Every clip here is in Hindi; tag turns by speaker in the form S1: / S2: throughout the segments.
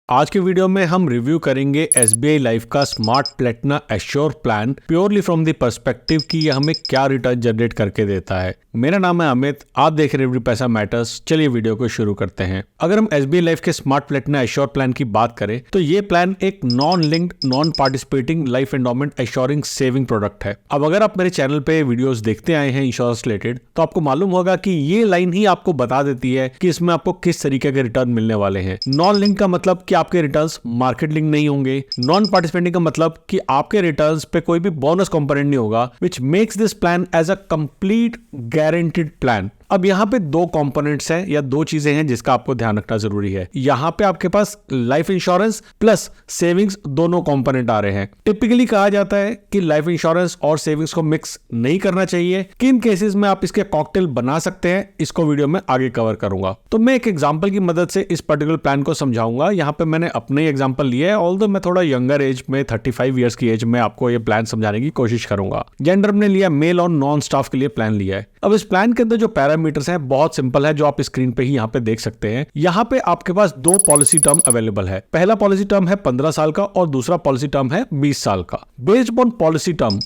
S1: आज के वीडियो में हम रिव्यू करेंगे SBI लाइफ का smart Platina assure plan purely from the perspective कि यह हमें क्या रिटर्न जनरेट करके देता है। मेरा नाम है अमित, आप देख रहे हैं एवरी पैसा मैटर्स। चलिए वीडियो को शुरू करते हैं। अगर हम SBI लाइफ के स्मार्ट प्लेटिना एश्योर प्लान की बात करें तो ये प्लान एक non linked non participating life endowment assuring saving product है। अब अगर आप मेरे चैनल पे वीडियोस देखते आए हैं इंश्योरेंस रिलेटेड तो आपको मालूम होगा कि ये लाइन ही आपको बता देती है कि इसमें आपको किस तरीके के रिटर्न मिलने वाले हैं। नॉन लिंक का मतलब कि आपके रिटर्न्स मार्केट लिंक नहीं होंगे। नॉन पार्टिसिपेटिंग का मतलब कि आपके रिटर्न्स पे कोई भी बोनस कंपोनेंट नहीं होगा, which makes this plan as a complete guaranteed plan. अब यहाँ पे दो कंपोनेंट्स हैं या दो चीजें हैं जिसका आपको ध्यान रखना जरूरी है। यहाँ पे आपके पास लाइफ इंश्योरेंस प्लस सेविंग्स दोनों कंपोनेंट आ रहे हैं। टिपिकली कहा जाता है कि लाइफ इंश्योरेंस और सेविंग्स को मिक्स नहीं करना चाहिए। किन केसेस में आप इसके कॉकटेल बना सकते हैं इसको वीडियो में आगे कवर करूंगा। तो मैं एक एग्जांपल की मदद से इस पर्टिकुलर प्लान को समझाऊंगा। यहाँ पे मैंने अपने एग्जांपल लिया है, ऑल्दो मैं थोड़ा यंगर एज में 35 ईयर्स की एज में आपको ये प्लान समझाने की कोशिश करूंगा। जेंडर ने लिया मेल और नॉन स्टाफ के लिए प्लान लिया है। अब इस प्लान के अंदर जो पैरामीटर्स हैं बहुत सिंपल है, जो आप स्क्रीन पे ही यहाँ पे देख सकते हैं। यहाँ पे आपके पास दो पॉलिसी टर्म अवेलेबल है। पहला पॉलिसी टर्म है 15 साल का और दूसरा पॉलिसी टर्म है 20 साल का। बेस्ड अपॉन पॉलिसी टर्म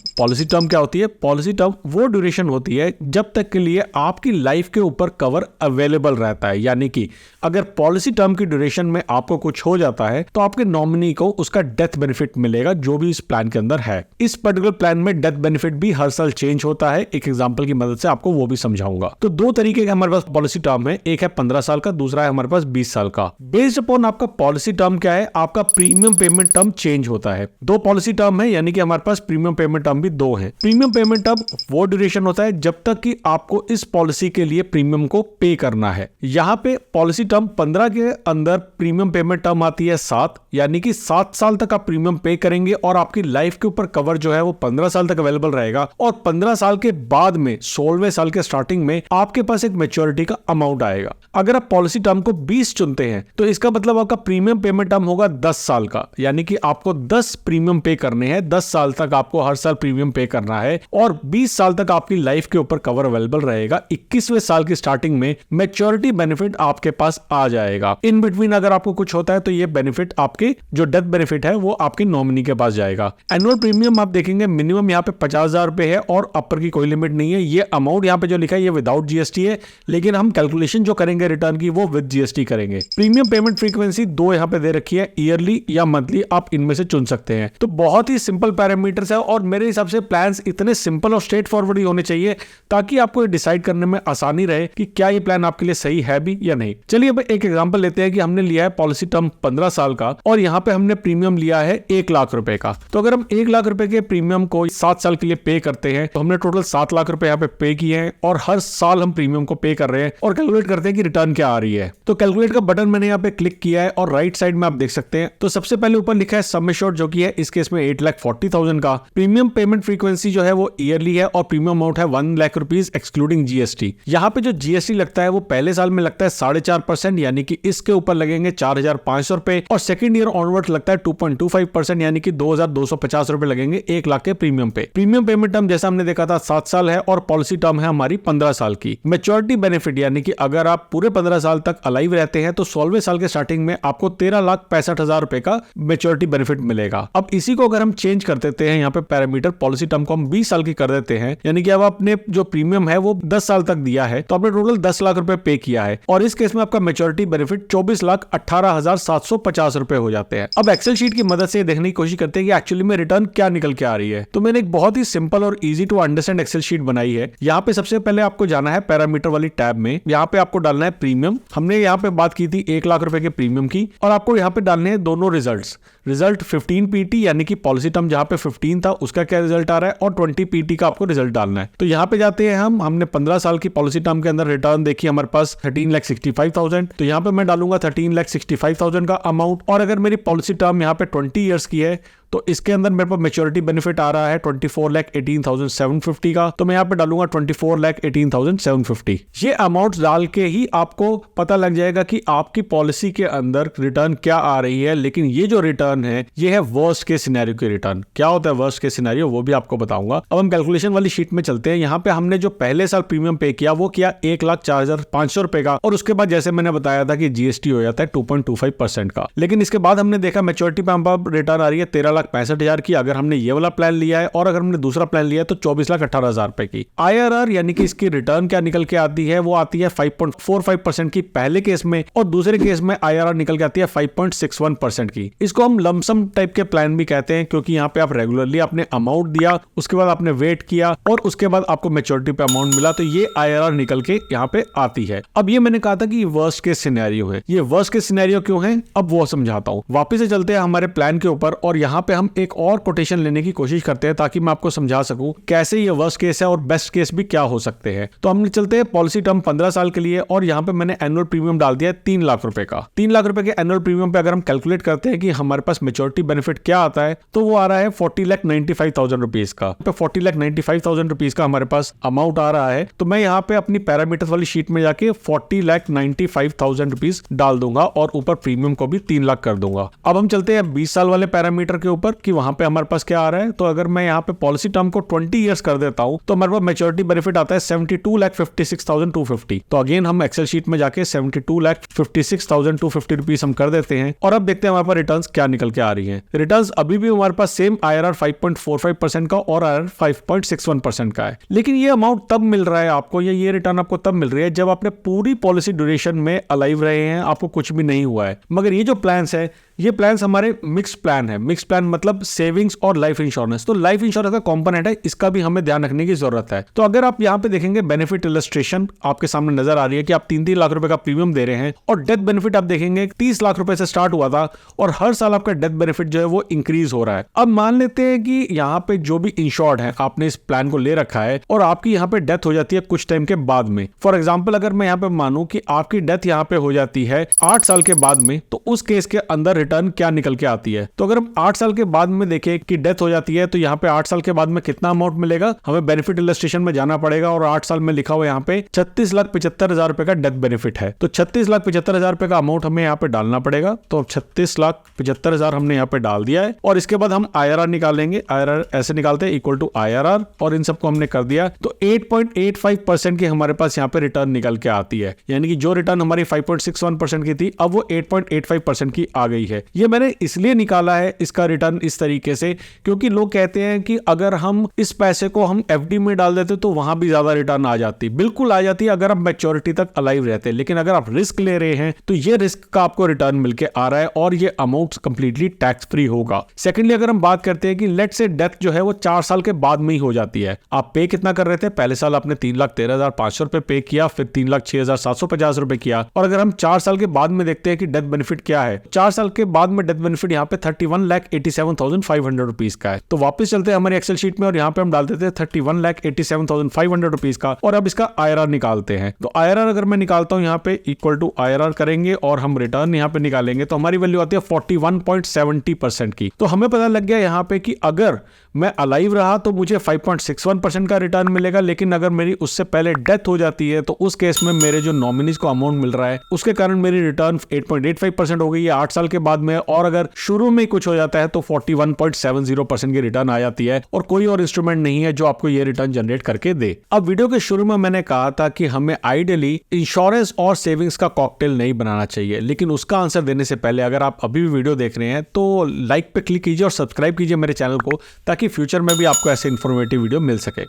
S1: क्या होती है? पॉलिसी टर्म वो ड्यूरेशन होती है जब तक के लिए आपकी लाइफ के ऊपर कवर अवेलेबल रहता है। यानी कि अगर पॉलिसी टर्म की ड्यूरेशन में आपको कुछ हो जाता है तो आपके नॉमिनी को उसका डेथ बेनिफिट मिलेगा, जो भी इस प्लान के अंदर है। इस पर्टिकुलर प्लान में डेथ बेनिफिट भी हर साल चेंज होता है। एक एग्जांपल की मदद से आपको वो भी समझाऊंगा। तो दो तरीके के हमारे पास पॉलिसी टर्म है, एक है 15 साल का, दूसरा है हमारे पास 20 साल का। बेस्ड अपॉन आपका पॉलिसी टर्म क्या है, आपका प्रीमियम पेमेंट टर्म चेंज होता है। दो पॉलिसी टर्म है यानी कि हमारे पास प्रीमियम पेमेंट टर्म भी दो है। प्रीमियम पेमेंट टर्म वो ड्यूरेशन होता है जब तक कि आपको इस पॉलिसी के लिए प्रीमियम को पे करना है। यहाँ पे पॉलिसी टर्म 15 के अंदर प्रीमियम पेमेंट टर्म आती है 7, यानी कि 7 साल तक आप प्रीमियम पे करेंगे और आपकी लाइफ के ऊपर कवर जो है वो 15 साल तक अवेलेबल रहेगा। और 15 साल के बाद में 16वें साल के स्टार्टिंग में आपके पास एक मैच्योरिटी का अमाउंट आएगा। अगर आप पॉलिसी टर्म को 20 चुनते हैं तो इसका मतलब आपका प्रीमियम पेमेंट टर्म होगा 10 साल का, यानी कि आपको 10 प्रीमियम पे करने हैं। 10 साल तक आपको हर साल प्रीमियम पे करना है और 20 साल तक आपकी लाइफ के ऊपर कवर अवेलेबल रहेगा। 21वें साल की स्टार्टिंग में मैच्योरिटी बेनिफिट आपके पास आ जाएगा। इन बिटवीन अगर आपको कुछ होता है तो ये बेनिफिट आपके जो डेथ बेनिफिट है वो आपके नॉमिनी के पास जाएगा। एनुअल प्रीमियम आप देखेंगे मिनिमम यहाँ पे 50,000 रुपए है और अपर की कोई लिमिट नहीं है। ये अमाउंट यहाँ पे जो लिखा है ये विदाउट जीएसटी है, लेकिन हम कैलकुलेशन जो करेंगे रिटर्न की वो विद जीएसटी करेंगे। प्रीमियम पेमेंट फ्रीक्वेंसी दो यहाँ पे दे रखी है, ईयरली या मंथली, आप इनमें से चुन सकते हैं। तो बहुत ही सिंपल पैरामीटर्स है और मेरे हिसाब से प्लान्स इतने सिंपल और स्ट्रेट फॉरवर्ड ही होने चाहिए ताकि आपको डिसाइड करने में आसानी रहे कि क्या ये प्लान आपके लिए सही है भी या नहीं। चलिए अब एक एग्जांपल लेते हैं कि हमने लिया है पॉलिसी टर्म 15 साल का और यहाँ पे हमने प्रीमियम लिया है 1 लाख रुपए का। तो अगर हम 1 लाख रुपए के प्रीमियम को 7 साल के लिए पे करते हैं तो हमने टोटल 7 लाख रुपए यहाँ पे पे किए हैं और हर साल हम प्रीमियम को पे कर रहे हैं और कैलकुलेट करते हैं कि रिटर्न क्या आ रही है। तो कैलकुलेट का बटन मैंने यहाँ पे क्लिक किया है और राइट साइड में आप देख सकते हैं तो सबसे पहले ऊपर लिखा है सम एश्योर्ड, जो कि है इस केस में 8,40,000 का। प्रीमियम पेमेंट फ्रीक्वेंसी जो है वो ईयरली है और प्रीमियम अमाउंट है 1 लाख रुपीज एक्सक्लूडिंग जीएसटी। यहाँ पे जो जीएसटी लगता है वो पहले साल में लगता है 4.5%, यानी कि इसके ऊपर लगेंगे 4,500 रुपए और सेकंड ईयर ऑनवर्ड लगता है 2.25%, यानी कि 2,250 रुपए लगेंगे 1 लाख के प्रीमियम पे। प्रीमियम पेमेंट टर्म जैसा हमने देखा था 7 साल है और पॉलिसी टर्म है हमारी 15 साल की। मैच्योरिटी बेनिफिट यानी कि अगर आप पूरे 15 साल तक अलाइव रहते हैं तो 16वें साल के स्टार्टिंग में आपको 13,65,000 रुपए का मैच्योरिटी बेनिफिट मिलेगा। अब इसी को अगर हम चेंज कर देते हैं यहाँ पे पैरामीटर, पॉलिसी टर्म को हम 20 साल की कर देते हैं, यानी कि अब आपने जो प्रीमियम है वो 10 साल तक दिया है तो आपने टोटल 10 लाख रुपए पे किया है और इस केस में आपका मैच्योरिटी बेनिफिट 24,18,750 रुपए हो जाते हैं। अब एक्सेल शीट की मदद से देखने की कोशिश करते हैं कि एक्चुअली में रिटर्न क्या निकल के आ रही है। तो मैंने एक बहुत ही सिंपल और easy to understand Excel sheet बनाई है। यहाँ पे सबसे पहले आपको जाना है पैरामीटर वाली टैब में, यहाँ पे आपको डालना है प्रीमियम। हमने यहाँ पे बात की थी 1 लाख रुपए के प्रीमियम की और आपको यहाँ पे डालने हैं दोनों रिजल्ट 15 पीटी यानी कि पॉलिसी टर्म जहाँ पे 15 था उसका क्या रिजल्ट आ रहा है और 20 पीटी का आपको रिजल्ट डालना है। तो यहाँ पे जाते हैं हमने 15 साल की पॉलिसी टर्म के अंदर रिटर्न देखी हमारे पास 13,65,000, तो यहाँ पे मैं डालूंगा 13,65,000 का अमाउंट। और अगर मेरी पॉलिसी टर्म यहाँ पे 20 ईयर्स की है तो इसके अंदर मेरे पास मैच्योरिटी बेनिफिट आ रहा है 24,18,750 का, तो मैं यहाँ पे डालूंगा 24,18,750। ये अमाउंट डाल के ही आपको पता लग जाएगा कि आपकी पॉलिसी के अंदर रिटर्न क्या आ रही है। लेकिन ये जो रिटर्न रिटर्न है ये है वर्स्ट केस सिनेरियो की रिटर्न। क्या होता है वर्स्ट केस सिनेरियो वो भी आपको बताऊंगा। अब हम कैलकुलेशन वाली शीट में चलते हैं। यहाँ पे हमने जो पहले साल प्रीमियम पे किया वो किया 1,04,500 रुपए का, और उसके बाद जैसे मैंने बताया था कि जीएसटी हो जाता है 2.25% का। लेकिन इसके बाद हमने देखा मैच्योरिटी पे हम रिटर्न आ रही है 13,65,000 की अगर हमने ये वाला प्लान लिया है, और अगर हमने दूसरा प्लान लिया है तो 24,18,000 रुपए की। IRR यानी कि इसकी रिटर्न क्या निकल के आती है, वो आती है 5.45% की पहले केस में, और दूसरे केस में IRR निकल के आती है 5.61% की। इसको हम लमसम टाइप के प्लान भी कहते हैं, क्योंकि यहाँ पे आप रेगुलरली आपने अमाउंट दिया, उसके बाद आपने वेट किया और उसके बाद आपको मैच्योरिटी पे अमाउंट मिला, तो ये IRR निकल के यहाँ पे आती है। अब ये मैंने कहा था कि वर्स्ट केस सिनेरियो है। ये वर्स्ट केस सिनेरियो क्यों है अब वो समझाता हूँ। वापस से चलते हैं हमारे प्लान के ऊपर, और यहाँ पे हम एक और कोटेशन लेने की कोशिश करते हैं ताकि मैं आपको समझा सकूं कैसे ये वर्स्ट केस है और बेस्ट केस भी क्या हो सकते हैं। तो हम चलते हैं पॉलिसी टर्म 15 साल के लिए, और यहाँ पे मैंने एनुअल प्रीमियम डाल दिया है 3 लाख रुपए का। 3 लाख रुपए के एनुअल प्रीमियम पे अगर हम कैलकुलेट करते हैं कि हमारे पास मैच्योरिटी बेनिफिट क्या आता है, तो वो आ रहा है 40,95,000 रुपीज का। 40,95,000 रुपीज का हमारे पास अमाउंट आ रहा है। तो मैं यहाँ पे अपनी पैरामीटर्स वाली शीट में जाके 40,95,000 रुपीज डाल दूंगा और ऊपर प्रीमियम को भी 3 लाख कर दूंगा। अब हम चलते हैं 20 साल वाले पैरामीटर के ऊपर कि वहां पे हमारे पास क्या आ रहा है। तो अगर मैं यहाँ पे पॉलिसी टर्म को 20 इयर्स कर देता हूं तो हमारे पास मैच्योरिटी बेनिफिट आता है 72,56,250। तो अगेन हम एक्सेल शीट में जाके 72,56,250 रुपीज हम कर देते हैं, और अब देखते हैं हमारे पास रिटर्न्स क्या निकल के आ रही हैं। रिटर्न्स अभी भी हमारे पास सेम IRR 5.45% का और IRR 5.61% का है। लेकिन ये अमाउंट तब मिल रहा है आपको, या ये रिटर्न आपको तब मिल रही है जब आपने पूरी पॉलिसी ड्यूरेशन में अलाइव रहे हैं, आपको कुछ भी नहीं हुआ है। मगर ये जो प्लान्स है, ये प्लान्स हमारे मिक्स प्लान है। मिक्स प्लान मतलब सेविंग्स और लाइफ इंश्योरेंस। तो लाइफ इंश्योरेंस का कंपोनेंट है, इसका भी हमें ध्यान रखने की जरूरत है। तो अगर आप यहाँ पे देखेंगे बेनिफिट इलस्ट्रेशन आपके सामने नजर आ रही है कि आप 3-3 लाख रुपए का प्रीमियम दे रहे हैं, और डेथ बेनिफिट आप देखेंगे 30 लाख रुपए से स्टार्ट हुआ था, और हर साल आपका डेथ बेनिफिट जो है वो इंक्रीज हो रहा है। अब मान लेते हैं कि यहाँ पे जो भी इंश्योर्ड है आपने इस प्लान को ले रखा है, और आपकी यहाँ पे डेथ हो जाती है कुछ टाइम के बाद में। फॉर एग्जाम्पल अगर मैं यहाँ पे मानूं कि आपकी डेथ यहाँ पे हो जाती है 8 साल के बाद में, तो उस केस के अंदर रिटर्न क्या निकल के आती है। तो अगर हम 8 साल के बाद में देखें कि डेथ हो जाती है, तो यहाँ पे 8 साल के बाद में कितना अमाउंट मिलेगा, हमें बेनिफिट इलस्ट्रेशन में जाना पड़ेगा, और 8 साल में लिखा हुआ यहाँ पे 36,75,000 रुपए का डेथ बेनिफिट है। तो 36,75,000 रुपए का अमाउंट हमें यहाँ पे डालना पड़ेगा। तो 36,75,000 हमने यहाँ पे डाल दिया है, और इसके बाद हम IRR निकालेंगे। IRR ऐसे निकालते हैं इक्वल टू IRR, और इन सबको हमने कर दिया तो 8.85% की हमारे पास यहाँ पे रिटर्न निकल के आती है। यानी कि जो रिटर्न हमारी 5.61% की थी, अब वो 8.85% की आ गई है। ये मैंने इसलिए निकाला है इसका रिटर्न इस तरीके से, क्योंकि लोग कहते हैं कि अगर हम इस पैसे को हम FD में डाल देते तो वहां भी ज्यादा रिटर्न आ जाती। बिल्कुल आ जाती है अगर आप मैच्योरिटी तक अलाइव रहते, लेकिन अगर आप रिस्क ले रहे हैं तो ये रिस्क का आपको रिटर्न मिलके आ रहा है, और ये अमाउंट कंप्लीटली टैक्स फ्री होगा। सेकेंडली अगर हम बात करते हैं कि लेट से डेथ जो है वो 4 साल के बाद में ही हो जाती है। आप पे कितना कर रहे थे, पहले साल आपने 3,13,500 रुपए पे किया, फिर 3,06,750 रुपए किया, और अगर हम 4 साल के बाद में देखते हैं कि डेथ बेनिफिट क्या है, 4 साल के बाद में डेथ बेनिफिट यहाँ पे 31,87,500 रुपीज का है। तो वापस चलते हैं हमारी एक्सेल शीट में, और यहाँ पे हम डाल देते हैं 31,87,500 रुपीज का, और अब इसका IRR निकालते हैं। तो IRR अगर मैं निकालता हूँ यहाँ पे इक्वल टू IRR करेंगे, और हम रिटर्न यहाँ पे निकालेंगे, तो हमारी वैल्यू आती है 41.70% की। तो हमें पता लग गया यहाँ पे कि अगर मैं अलाइव रहा तो मुझे 5.61% का रिटर्न मिलेगा, लेकिन अगर मेरी उससे पहले डेथ हो जाती है तो उस केस में मेरे जो नॉमिनीज को अमाउंट मिल रहा है उसके कारण मेरी रिटर्न 8.85% हो गई है 8 साल के बाद में, और अगर शुरू में कुछ हो जाता है तो 41.70% की रिटर्न आ जाती है, और कोई और इंस्ट्रूमेंट नहीं है जो आपको ये रिटर्न जनरेट करके दे। अब वीडियो के शुरू में मैंने कहा था कि हमें आइडियली इंश्योरेंस और सेविंग्स का कॉकटेल नहीं बनाना चाहिए, लेकिन उसका आंसर देने से पहले अगर आप अभी भी वीडियो देख रहे हैं तो लाइक पे क्लिक कीजिए और सब्सक्राइब कीजिए मेरे चैनल को, ताकि फ्यूचर में भी आपको ऐसे इन्फॉर्मेटिव वीडियो मिल सके।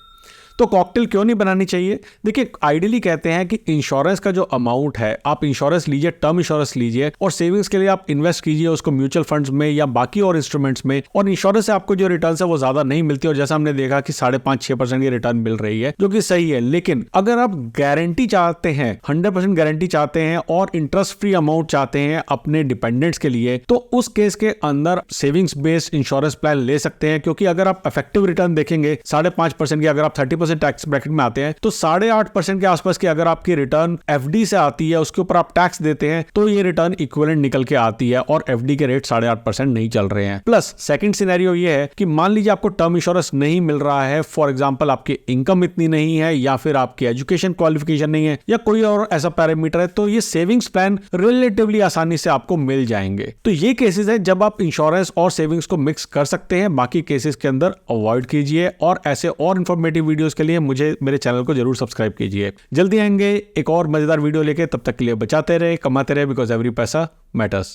S1: तो कॉकटेल क्यों नहीं बनानी चाहिए? देखिए, आइडियली कहते हैं कि इंश्योरेंस का जो अमाउंट है, आप इंश्योरेंस लीजिए, टर्म इंश्योरेंस लीजिए, और सेविंग्स के लिए आप इन्वेस्ट कीजिए उसको म्यूचुअल फंड्स में या बाकी और इंस्ट्रूमेंट्स में, और इंश्योरेंस से आपको जो रिटर्न है वो ज्यादा नहीं मिलती, और जैसा हमने देखा कि 5.5-6% की रिटर्न मिल रही है, जो कि सही है। लेकिन अगर आप गारंटी चाहते हैं, 100% गारंटी चाहते हैं, और इंटरेस्ट फ्री अमाउंट चाहते हैं अपने डिपेंडेंट्स के लिए, तो उस केस के अंदर सेविंग्स बेस्ड इंश्योरेंस प्लान ले सकते हैं, क्योंकि अगर आप इफेक्टिव रिटर्न देखेंगे 5.5% की, अगर आप 30% 15% टैक्स ब्रैकेट में आते हैं, तो 8.5% के आसपास की अगर आपकी रिटर्न एफडी से आती है, उसके ऊपर आप टैक्स देते हैं, तो ये रिटर्न इक्विवेलेंट निकल के आती है और एफडी के रेट 8.5% नहीं चल रहे हैं। प्लस सेकंड सिनेरियो ये है कि मान लीजिए आपको टर्म इंश्योरेंस नहीं मिल रहा है, फॉर एग्जांपल आपकी इनकम इतनी नहीं है या फिर आपकी एजुकेशन क्वालिफिकेशन नहीं है या कोई और ऐसा पैरामीटर है, तो ये सेविंग्स प्लान रिलेटिवली आसानी से आपको मिल जाएंगे। तो ये केसेस है जब आप इंश्योरेंस और सेविंग्स को मिक्स कर सकते हैं, बाकी केसेस के अंदर अवॉइड कीजिए। और ऐसे और इंफॉर्मेटिव वीडियोस के लिए मुझे मेरे चैनल को जरूर सब्सक्राइब कीजिए। जल्दी आएंगे एक और मजेदार वीडियो लेके, तब तक के लिए बचाते रहे, कमाते रहे, बिकॉज एवरी पैसा मैटर्स।